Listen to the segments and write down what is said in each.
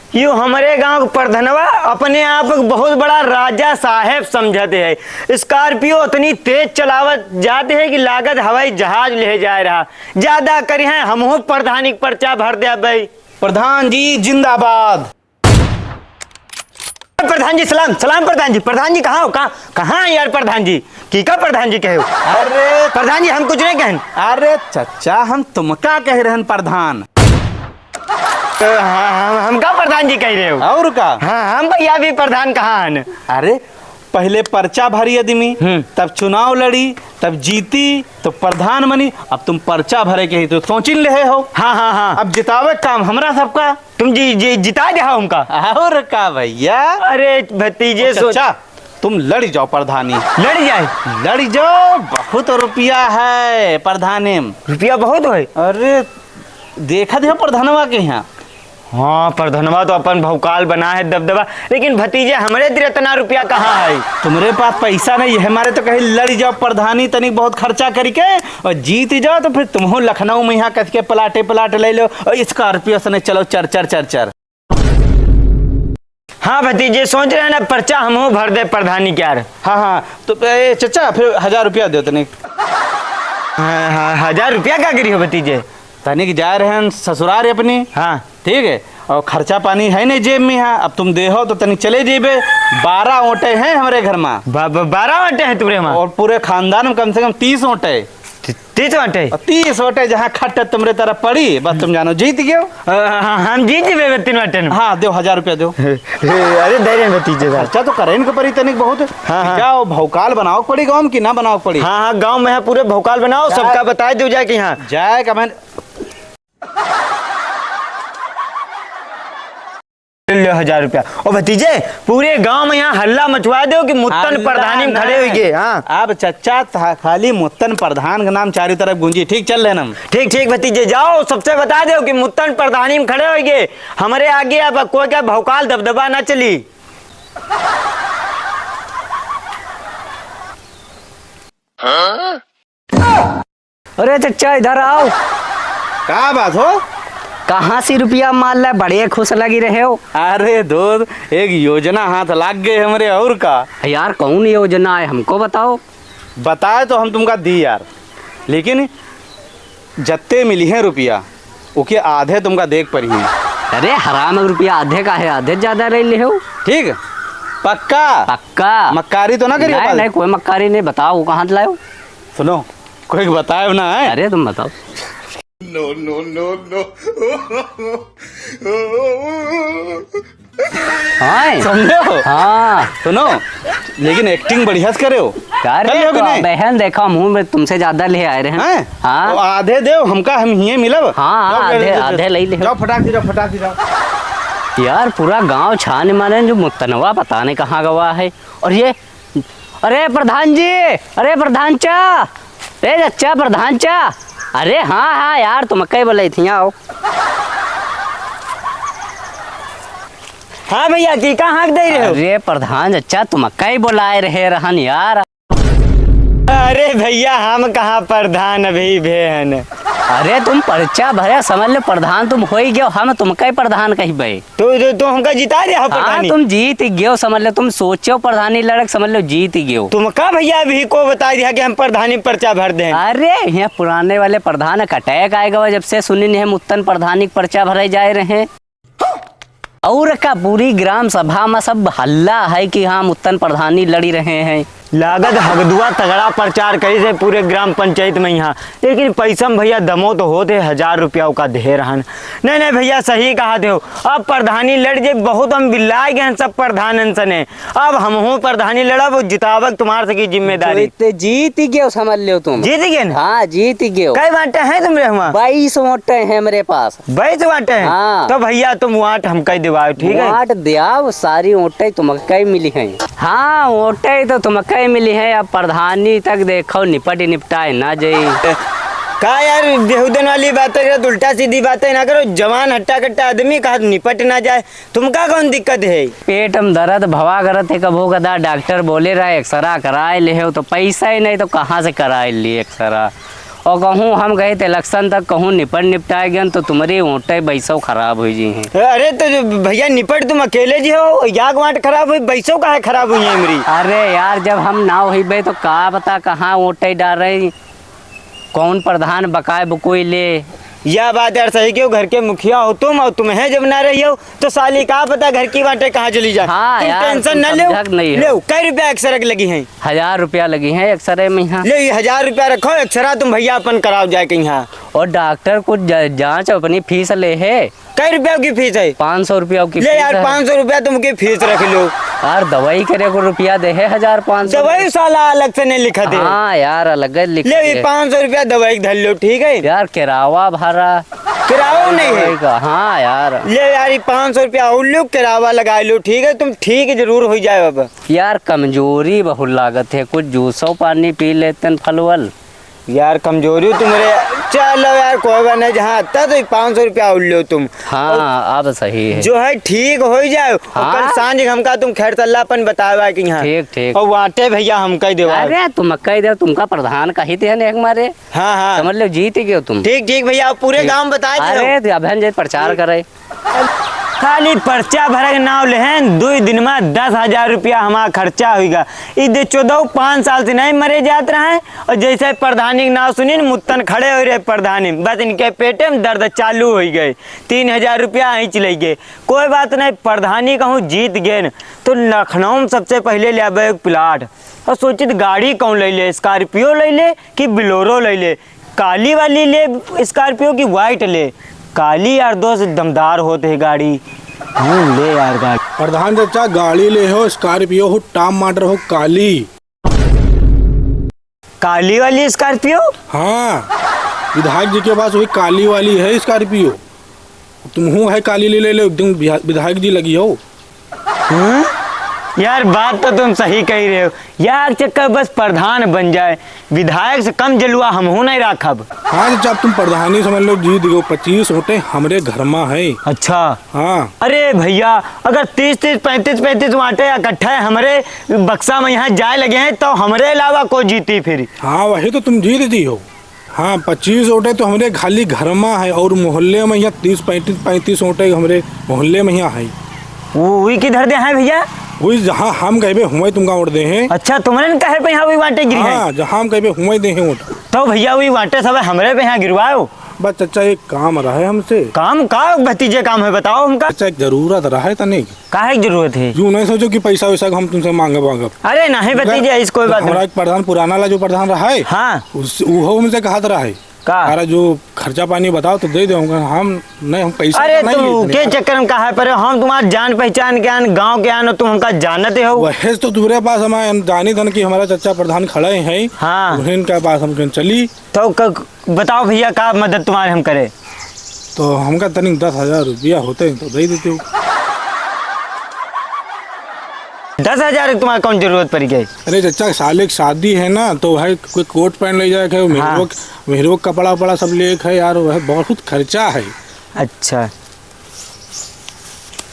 यो हमारे गांव प्रधनवा अपने आप को बहुत बड़ा राजा साहेब समझते है। स्कॉर्पियो उतनी तेज चलावत जाते है कि लागत हवाई जहाज ले जा रहा। ज्यादा करी है हम प्रधानी पर्चा भर दे भाई। प्रधान जी जिंदाबाद। प्रधान जी सलाम सलाम। प्रधान जी कहाँ हो? कहाँ यार प्रधान जी की का प्रधान जी कहे हो? अरे प्रधान जी हम कुछ नहीं कहें। अरे चचा हम तुमका कह रहे हैं प्रधान। तो हम का प्रधान जी कह रहे हो? और का? हाँ हम भैया भी प्रधान कहाँ हैं? अरे पहले पर्चा भरी आदमी, तब चुनाव लड़ी, तब जीती तो प्रधान बनी। अब तुम पर्चा भरे के ही तो सोचिन ले हो। हाँ हाँ हाँ। अब जितावे काम हमरा सबका। तुम जी जिता दे हमका। और का भैया? अरे भतीजे चचा तुम लड़ जाओ प्रधानी। लड़ जाओ बहुत रुपया है प्रधानी में। रुपया बहुत है? अरे देखा देखो प्रधानवा के यहाँ। हाँ प्रधानवा तो अपन भौकाल बना है दबदबा, लेकिन भतीजे हमारे इतना रुपया कहाँ है? तुम्हारे पास पैसा नहीं है, हमारे तो कहीं लड़ जाओ प्रधानी तनिक बहुत खर्चा करके और जीत जाओ तो फिर तुम लखनऊ में यहाँ कस के प्लाट ले लो और स्कॉर्पियो से चलो चर। हाँ भतीजे सोच रहे हैं ना पर्चा हम भर दे प्रधानी क्या? हाँ तो चचा फिर 1000 रुपया दो तनिक। हाँ 1000 रुपया क्या करी हो भतीजे? तनिक जा रहे हैं ससुराल अपनी। हाँ ठीक है, और खर्चा पानी है नहीं जेब में। यहाँ अब तुम दे हो तो तनिक चले जेबे। 12 ओटे हैं हमारे घर में। 12 ओटे हैं तुम्हारे वहाँ? और पूरे खानदान में कम से कम 30 ओटे। 30 ओटे जहाँ खट तुम्हारे तरफ पड़ी बस तुम जानो जीत गए। हम जीत गए 3 ओटे। हाँ दो 1000 रुपया दो। अरे दे रहे भतीजे खर्चा तो करें को पड़ी तनिक बहुत। हाँ। जाओ भौकाल बनाओ पड़ी गाँव में कि ना बनाओ पड़ी? हाँ गाँव में है पूरे भौकाल बनाओ, सबका बताए दो जाके यहाँ जाए का मैं 1000 रुपया। और भतीजे पूरे गांव में यहाँ हल्ला मचवा दो कि मुत्तन प्रधानी में खड़े हुए। हाँ अब चचा खाली मुत्तन प्रधान का नाम चारों तरफ गूंजी। ठीक चल रहे हम। ठीक भतीजे जाओ सबसे बता दो कि मुत्तन प्रधानी में खड़े होंगे। हमारे आगे अब कोई क्या भौकाल दबदबा ना चली। अरे चचा इधर आओ। क्या बात हो? कहाँ से रुपया माल ला? बड़े खुश लगी रहे हो। अरे दोस्त एक योजना हाथ लाग गए हमारे। और का यार कौन योजना है हमको बताओ। बताए तो हम तुमका दी यार, लेकिन जत्ते मिली है रुपया ओके आधे तुमका देख पर ही। अरे हराम रुपया आधे का है, आधे ज्यादा ले ले हो। ठीक पक्का? पक्का। मक्कारी तो ना करिए? नहीं कोई मक्कारी नहीं। बताओ कहाँ से लाओ? सुनो कोई बताए ना है। अरे तुम बताओ। No. हाँ समझे हो? हाँ सुनो लेकिन एक्टिंग बढ़िया से करे हो। बहन देखा मुँह में तुमसे ज्यादा ले आए रहे हैं। हाँ तो आधे दे हमका, हम ही मिलब। हाँ आधे ले ले। जाओ फटाक से जाओ। यार पूरा गांव छाने माने जो मुत्तनवा पता नहीं कहाँ गवा है। और ये अरे प्रधान जी, अरे प्रधान चा, अरे अच्छा प्रधान चा। अरे हाँ यार तुम कई बोले थी आओ। हाँ भैया की कहाँ हक दे रहे हो? अरे प्रधान अच्छा तुम कई बोलाए रहे रहन यार। अरे भैया हम कहाँ प्रधान अभी भेन। अरे तुम पर्चा भरे समझ लो प्रधान तुम हो ही गयो। हम तुम कई प्रधान कही भाई। तो हमका जिता दिया हो प्रधानी। तुम जीत गयो समझ लो। तुम सोचो प्रधानी लड़क समझ लो जीत गयो। तुम का भैया अभी को बता दिया कि हम प्रधानी पर्चा भर दें। अरे यहाँ पुराने वाले प्रधान का अटैक आएगा जब से सुनी नहीं मुत्तन प्रधानी पर्चा भरे जाए रहे। और का पूरी ग्राम सभा में सब हल्ला है कि हाँ मुत्तन प्रधानी लड़ी रहे हैं। लागत हगदुआ तगड़ा प्रचार करी से पूरे ग्राम पंचायत में यहाँ, लेकिन पैसा में भैया दमो तो होते 1000 रुपया का दे रहन। नहीं भैया सही कहा थे हो। अब प्रधानी लड़ जे बहुत हम बिल्लाए गए सब प्रधान सने। अब हम हूँ प्रधानी लड़ा वो जितावक तुम्हारे की जिम्मेदारी। जीत गयो समझ लो तुम। जीत गए? हाँ जीत गयो। कई बांटे हैं तुमरे हुआ? 22 वोटे हैं मेरे पास। 22 बांटे हैं? हाँ। तो भैया तुम वाट हम कई दिवाओ। ठीक है वाट दिया सारी वोटे तुमको कई मिली है। हाँ वोटे तो तुमको मिली है। अब प्रधानी तक देखो निपटाए ना जाए। का यार बेहुदन वाली बातें उल्टा सीधी बातें ना करो। जवान हट्टा कट्टा आदमी कहा निपट ना जाए। तुमका कौन दिक्कत है? पेट में दर्द भवा करत है कभो कदा। डॉक्टर बोले रहा एक्सरा कराए ले हो तो पैसा ही नहीं तो कहाँ से कराए लिए एक्सरा। और कहूँ हम गए थे इलेक्शन तक कहूँ निपट निपटाए गए तो तुम्हारी ऊँटे बैसो खराब हुई जी हैं। अरे तो जो भैया निपट तुम अकेले जी हो, याग वाट खराब हुई, बैसो का है खराब हुई है मेरी। अरे यार जब हम ना हुई बे तो कहा बता कहाँ ऊँटे डाल रही, कौन प्रधान बकाए बुकोई ले। यह बात यार सही क्यों, घर के मुखिया हो तुम और तुम्हें जब ना रही हो तो साली का पता घर की बातें कहाँ चली जाए। हाँ तुम यार, टेंशन तुम न लो। समझक नहीं है। लो कई रुपया अक्षरक लगी हैं। 1000 रुपया लगी हैं एक्सरे में यहाँ। ले ये 1000 रुपया रखो, अक्षरा तुम भैया अपन कराओ जाए कहीं यहाँ। और डॉक्टर कुछ जांच अपनी फीस ले है। कई रुपया की फीस है? 500 रुपया की ले फीस यार है। 500 रुपया तुमकी फीस रख लो। यार दवाई करे को रुपया दे है 1500। दवाई साला अलग से नहीं लिखा दे। हाँ यार अलग लिख ले ये 500 रुपया दवाई धर लो, ठीक है? यार किरावा भरा किराया नहीं है? दवाई का। हाँ यार ले यार ये 500 रुपया और लो, किराया लगा लो, ठीक है? तुम ठीक जरूर हो जाए अब। यार कमजोरी बहुत लागत है, कुछ जूसो पानी पी लेते फल वल। यार कमजोरी तुम्हारे, चलो यार कोई बात नहीं, जहाँ आता तो 500 रुपया उड़ लो तुम। हाँ अब सही है। जो है ठीक हो जाए। हाँ? और कल सांझ हमका तुम खैर तल्लापन बतावा कि यहाँ ठीक ठीक। और वाटे भैया हमका देवा। अरे तुम कही दे तुमका प्रधान कही थे एक मारे। हाँ हाँ समझ लो जीत गए तुम। ठीक ठीक भैया, पूरे गांव बताए थे। अरे अभियान जे प्रचार करे खाली पर्चा भरक नाव लेहन 2 दिन में 10,000 रुपया हमारा खर्चा होगा। इधर 14-5 साल से नहीं मरे जाते रहे और जैसे प्रधानी के नाव सुनी मुत्तन खड़े हो रहे प्रधानी, बस इनके पेटे में दर्द चालू हो गए। 3,000 रुपया ही चले गए। कोई बात नहीं, प्रधानी कहूँ जीत गए न तो लखनऊ में सबसे पहले ले आबे एक प्लाट और सोचित गाड़ी कौन ले ले, स्कॉर्पियो ले ले कि बिलोरो ले ले, काली वाली ले स्कॉर्पियो की वाइट ले। काली यार दोस्त दमदार होते है गाड़ी, ले यार गाड़ी। प्रधान चाचा गाड़ी ले हो, स्कॉर्पियो हो, टॉप मॉडल हो, काली। काली वाली स्कॉर्पियो? हाँ विधायक जी के पास वही काली वाली है स्कॉर्पियो। तुम हो है काली ले लो, एकदम विधायक जी लगी हो। यार बात तो तुम सही कह रहे हो यार, चक्कर बस प्रधान बन जाए, विधायक से कम जलुआ हम हो नहीं राखब। हाँ चाचा तुम प्रधानी समझ लो, जीत गए। 25 वोटे हमारे घर में है। अच्छा हाँ अरे भैया अगर 30-30 35-35 वाटे इकट्ठे हमारे बक्सा में यहाँ जाए लगे हैं तो हमारे अलावा कोई जीती फिर? हाँ वही तो तुम जीत दी हो। हाँ 25 वोटे तो हमारे खाली घर में है और मोहल्ले में यहाँ 30-35 वोटे हमारे मोहल्ले में यहाँ है। वो किधर दे हैं भैया? वही जहाँ हम कहे हुए तुमका वोट दे हैं। अच्छा तुम्हारे ने कहे पे यहाँ वही वाटे गिरी है? हाँ जहाँ हम कहे हुए दे हैं वोट। तो भैया वही वाटे सब हमारे पे यहाँ गिरवाओ। बस चाचा एक काम रहा है हमसे। काम का भतीजे काम है बताओ हमका। चाचा एक जरूरत रहा है तनिक। काहे की जरूरत है? यूँ नहीं सोचो कि पैसा वैसा हम तुमसे मांगे। अरे नहीं भतीजे इस कोई बात हमारा नहीं। एक प्रधान पुराना वाला जो प्रधान रहा है, हाँ वो हमसे कहा रहा है का? सारा जो खर्चा पानी बताओ तो दे दूंगा। हम नहीं, हम पैसा अरे नहीं तुम लेते। के चक्कर में कहा पर हम तुम्हारा जान पहचान के आन गाँव के आन तुम हमका जानते हो। वही तो तुम्हारे पास हमारे जानी धन की हमारा चाचा प्रधान खड़े हैं। हाँ उनके पास हम चली तो बताओ भैया का मदद तुम्हारे हम करे? तो हमका तनिक 10,000 रुपया होते तो दे देते हो। 10,000 तुम्हारा कौन जरूरत पड़ गई? अरे चाचा साले की शादी है ना तो भाई कोई कोट पैंट ले जाए, मेहरो कपड़ा वपड़ा सब ले है यार, वह बहुत खर्चा है। अच्छा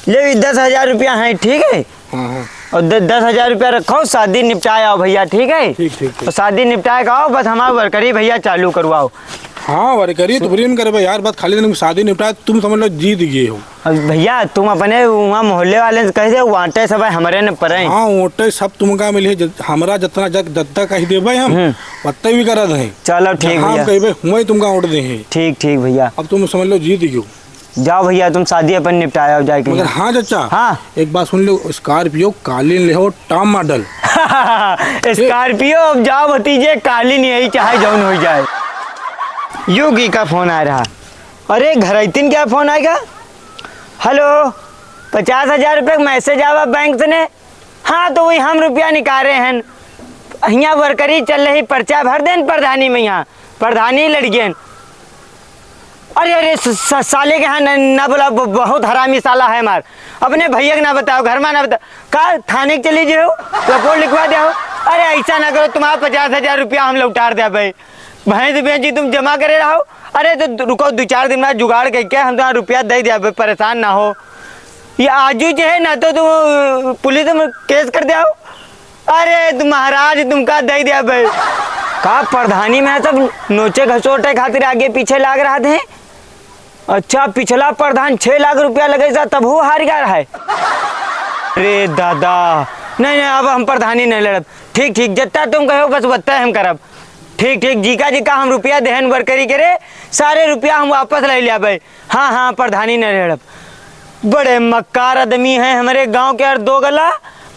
ले 10,000 रुपया है, ठीक है? हाँ हाँ और 10,000 रुपया रखो, शादी निपटाए आओ भैया, ठीक है? ठीक। तो शादी निपटाए का आओ, बस हमारा वर्करी भैया चालू करवाओ। हाँ वारे करिए तो बुरी करे भाई यार, बात खाली दिन में शादी निपटाए तुम समझ लो जीत गए हो। और भैया तुम अपने वहाँ मोहल्ले वाले से कह दे वाटे सब हमारे न पड़े। हाँ वोटे सब तुमका मिले, हमारा जितना जत्ता कही दे भाई हम पत्ते भी करा दे। चलो ठीक हाँ भैया, कही भाई हुआ तुमका वोट दे हैं। ठीक ठीक भैया, अब तुम समझ लो जीत गए। जाओ भैया तुम शादी अपन निपटाए आओ जाके। मगर हाँ चाचा, हाँ एक बात सुन लो, स्कॉर्पियो काली ले हो, टॉप मॉडल। स्कॉर्पियो अब जाओ भतीजे, काली नहीं आई चाहे जौन हो जाए। योगी का फोन आ रहा। अरे घरैतिन क्या फोन आएगा? हेलो 50,000 रुपये मैसेज आवा बैंक से ने। हाँ तो वही हम रुपया निकाले हैं, यहाँ वर्करी चल रही, पर्चा भर देन प्रधानी में, यहाँ प्रधानी लड़कियन। अरे साले के यहाँ ना बोला, बहुत हरामी साला है मार। अपने भैया ना बताओ, घर में ना बताओ, का थाने के चली जाओ, रिपोर्ट लिखवा दो। अरे ऐसा ना करो, तुम्हारा 50,000 रुपया हम लोग उतार दे भाई, भैंस जी तुम जमा करे रहो। अरे तो रुको 2-4 दिन में जुगाड़ करके हम तुम्हारा रुपया दे दिया, परेशान ना हो। ये आजू जो है ना तो तुम पुलिस में केस कर दो। अरे तुम महाराज तुमका दे दिया भाई, का प्रधानी में सब नोचे घसोटे खातिर आगे पीछे लाग रहा थे। अच्छा, पिछला प्रधान 6 लाख रुपया लगे था तब वो हार गया है। अरे दादा, नहीं नहीं, अब हम प्रधानी नहीं लड़ब। ठीक ठीक, जितना तुम कहो बस बत्ता हम करब। ठीक ठीक, जीका जीका हम रुपया देहन बरकरी करे, सारे रुपया हम वापस ले लिया भाई। हाँ हाँ, प्रधानी नहीं लड़ब। बड़े मक्कार आदमी हैं हमारे गांव के, और 2 गला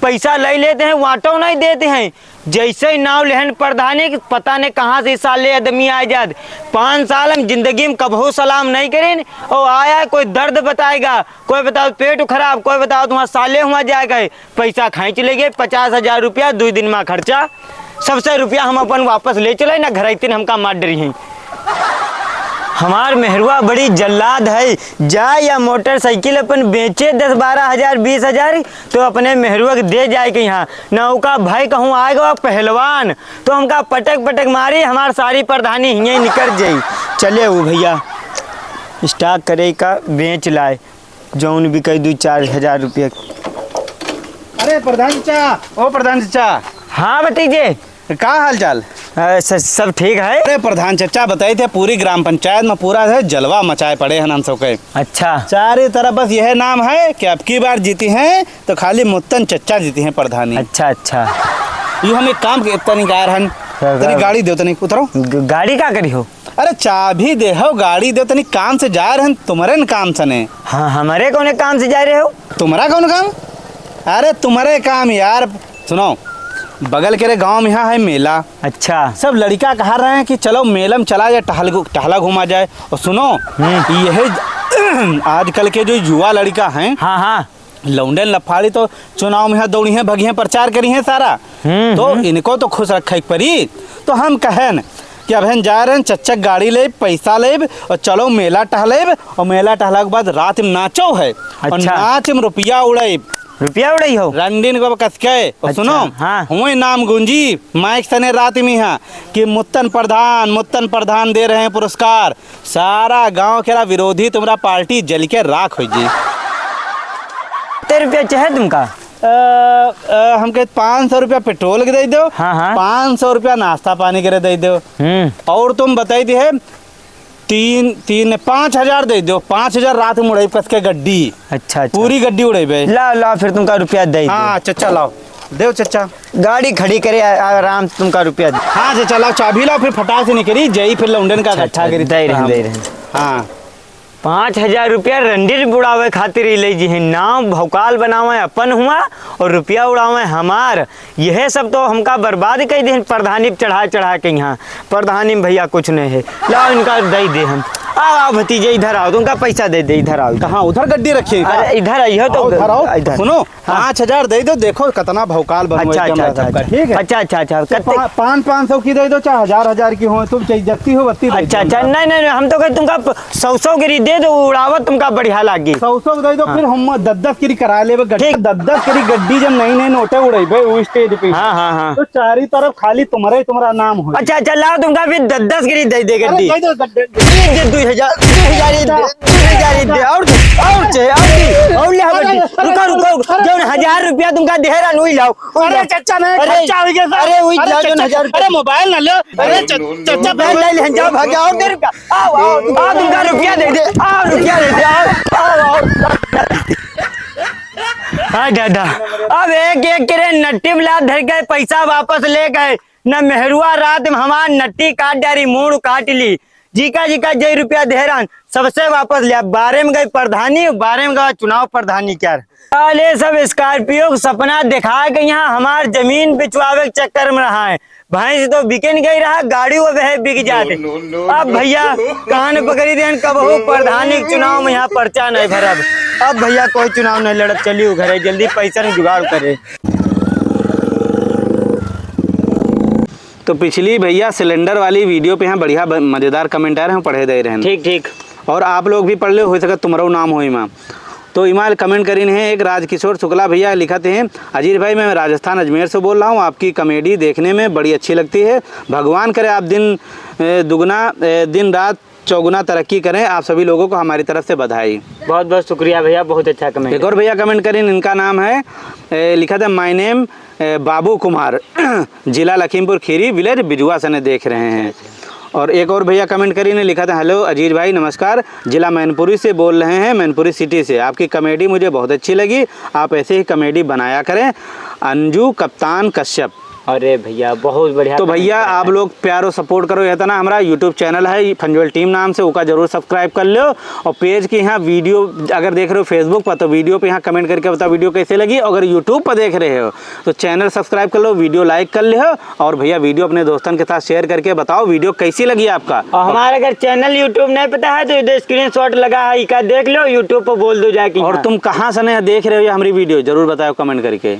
पैसा ले लेते हैं, वाटो नहीं देते हैं। जैसे ही नाव लेहन प्रधानी, पता नहीं कहाँ से साले आदमी आ जात। 5 साल हम जिंदगी में कभी सलाम नहीं करें, और आया कोई दर्द बताएगा, कोई बताओ पेट खराब, कोई बताओ तुम्हारा साले हुआ जाएगा, पैसा खींच लेंगे 50,000 रुपया 2 दिन में खर्चा, सबसे रुपया हम अपन वापस ले चले ना, घर इतने हमका मार डरी हैं। हमार मेहरुआ बड़ी जल्लाद है, जाए या मोटरसाइकिल अपन बेचे 10-12 हजार 20 हजार, तो अपने मेहरुआ के दे जाए के यहाँ नौका भाई कहूँ आएगा पहलवान, तो हमका पटक पटक मारी, हमार सारी प्रधानी यहीं निकल जाई। चले वो भैया स्टॉक करे का बेच लाए, जौन भी कही 2-4 हजार रुपये। अरे प्रधान चाचा, ओ प्रधान चाचा। हाँ भतीजे, का हाल चाल? सब ठीक है। अरे प्रधान चाचा बताए थे पूरी ग्राम पंचायत में पूरा है जलवा मचाए पड़े हैं हम सब के। अच्छा, चारे तरफ बस यह नाम है कि अब की बार जीती हैं तो खाली मुत्तन चच्चा जीती हैं प्रधानी। अच्छा अच्छा, ये हम एक काम के तनी गायर हन, तनी गाड़ी दो, तनी उतरो। गाड़ी का करी हो? अरे चाबी दे हो, गाड़ी दो, तनी काम से जा रहे हैं, तुम्हारे न काम सने। हाँ, हमारे कौन काम से जा रहे हो? तुम्हारा कौन काम? अरे तुम्हारे काम यार, सुनो बगल के गांव में यहाँ है मेला। अच्छा, सब लड़का कहा रहे हैं कि चलो मेला में चला जाए, टहला घुमा जाए। और सुनो यह आजकल के जो युवा लड़का हैं, हाँ हाँ, लौंडे लफाड़ी तो चुनाव में यहाँ दौड़ी हैं, भगी हैं, प्रचार करी हैं सारा, तो इनको तो खुश रखे परी। तो हम कहें कि अब हम जा रहे हैं, चच्चक गाड़ी ले, पैसा ले, और चलो मेला टहले, और मेला टहला के बाद रात में नाचो है। और अच्छा। नाच में रुपया उड़े, रुपया उड़ाई हो? रंडीन को कस के। और अच्छा, सुनो हाँ। हुए नाम गुंजी माइक सने रात में यहाँ कि मुत्तन प्रधान दे रहे हैं पुरस्कार, सारा गांव के विरोधी तुम्हारा पार्टी जल के राख हो जी। कितने रुपया चाहिए तुमका? हम कहे 500 रुपया पेट्रोल के दे दो। हाँ, हाँ। 500 रुपया नाश्ता पानी के दे दो। और तुम बताई थी है 5,000 दे दो। 5,000 रात में उड़ाई कस के गड्डी। अच्छा, पूरी गड्डी उड़ाई बे। ला फिर तुमका रुपया दे दो। हाँ चचा लाओ, देव चचा। गाड़ी खड़ी करे आराम से तुमका रुपया दे। हाँ चचा लाओ, चाबी लाओ, फिर फटाक से निकली जई, फिर लौंडन का इकट्ठा करी दे रहे। हाँ 5,000 रुपया रंडीर बुढ़ावे खातिर ले जी है, नाम भौकाल बनावे अपन हुआ और रुपया उड़ावे हमार। यह सब तो हमका बर्बाद कर दे प्रधानी चढ़ा के। यहाँ प्रधानी में भैया कुछ नहीं है, लाओ इनका दे दे हम। आओ भतीजे इधर आओ, तुमका पैसा दे दे, इधर आओ। कहाँ उधर गड्डी रखी? अरे इधर आइए तो इधर आओ। इधर सुनो 5,000 दे दो, देखो कितना भौकाल बनवाई अच्छा अच्छा अच्छा, ठीक है। अच्छा अच्छा अच्छा, 500 की दे दो, चाहे 1,000 की हो, तुम जत्ती हो बत्ती। अच्छा अच्छा, नहीं नहीं, हम तो कहते तुमका 100 गिरी दे दो, उड़ावत तुमका बढ़िया लागी। 100 दे दो, फिर हम 10 गिरी करा ले। 10 गिरी गड्डी जब नई नोटे उड़े वो स्टेज पे, हाँ हाँ हाँ, तो चारी तरफ खाली तुम्हारा नाम हो। अच्छा अच्छा, लाओ तुमका फिर 10 गिरी दे दे गड्डी। 2,000 रुको, जो 1,000 रुपया तुमका दे रहा नुई लाओ। अरे चचा ने खर्चा हो गया। अरे वही लाओ जो 1,000 रुपया। अरे मोबाइल ना लो। अरे चचा ले ले जाओ, भाग जाओ, दे रुपया। आओ तुमका रुपया दे दे, आओ रुपया दे दे, आओ। हाँ दादा, अब एक करे नट्टी मिला धर गए, पैसा वापस ले गए न। मेहरुआ रात में हमार नट्टी काट डारी, मूड काट ली। जीका जय रुपया दे रहा सबसे वापस लिया। 12 में गई प्रधानी, 12 में गया चुनाव प्रधानी। क्या अरे सब स्कॉर्पियो सपना दिखा के यहाँ हमार जमीन बिचवावे के चक्कर में रहा है। भैंस तो बिके नहीं गई रहा, गाड़ी वो वह बिक जाते। अब भैया कान पकड़ी देन, कब हो प्रधानी चुनाव में यहाँ पर्चा नहीं भरब। अब भैया कोई चुनाव नहीं लड़ब, चलिए घरे जल्दी पैसा नहीं जुगाड़ करे। तो पिछली भैया सिलेंडर वाली वीडियो पे यहाँ बढ़िया मजेदार कमेंट आ रहे हैं, पढ़े दे रहे हैं। ठीक ठीक, और आप लोग भी पढ़ ले, हो सके तुम्हारा नाम हो इमा। तो इमाल कमेंट करीन है एक राजकिशोर शुक्ला भैया लिखते हैं, अजीत भाई मैं राजस्थान अजमेर से बोल रहा हूँ, आपकी कॉमेडी देखने में बड़ी अच्छी लगती है। भगवान करे आप दिन रात चौगुना तरक्की करें। आप सभी लोगों को हमारी तरफ से बधाई। बहुत बहुत शुक्रिया भैया, बहुत अच्छा कमेंट। एक और भैया कमेंट करें, इनका नाम है लिखा था माय नेम बाबू कुमार, जिला लखीमपुर खीरी, विलेज बिजुआ से देख रहे हैं। और एक और भैया कमेंट करी ने लिखा था, हेलो अजीज भाई नमस्कार, जिला मैनपुरी से बोल रहे हैं, मैनपुरी सिटी से। आपकी कॉमेडी मुझे बहुत अच्छी लगी, आप ऐसे ही कॉमेडी बनाया करें। अंजू कप्तान कश्यप। अरे भैया बहुत बढ़िया। तो भैया आप लोग प्यार और सपोर्ट करो, रहता ना हमारा यूट्यूब चैनल है फंजवेल टीम नाम से, उसका जरूर सब्सक्राइब कर लो। और पेज की यहाँ वीडियो अगर देख रहे हो फेसबुक पर, तो वीडियो पे यहाँ कमेंट करके बताओ वीडियो कैसे लगी। अगर यूट्यूब पर देख रहे हो तो चैनल सब्सक्राइब कर लो, वीडियो लाइक कर लो। और भैया वीडियो अपने दोस्तों के साथ शेयर करके बताओ वीडियो कैसी लगी आपका। और हमारा अगर चैनल यूट्यूब नहीं पता है तो इधर स्क्रीनशॉट लगा है, इसका देख लो, यूट्यूब पर बोल दो जाके। और तुम कहाँ से देख रहे हो ये हमारी वीडियो जरूर बताओ कमेंट करके।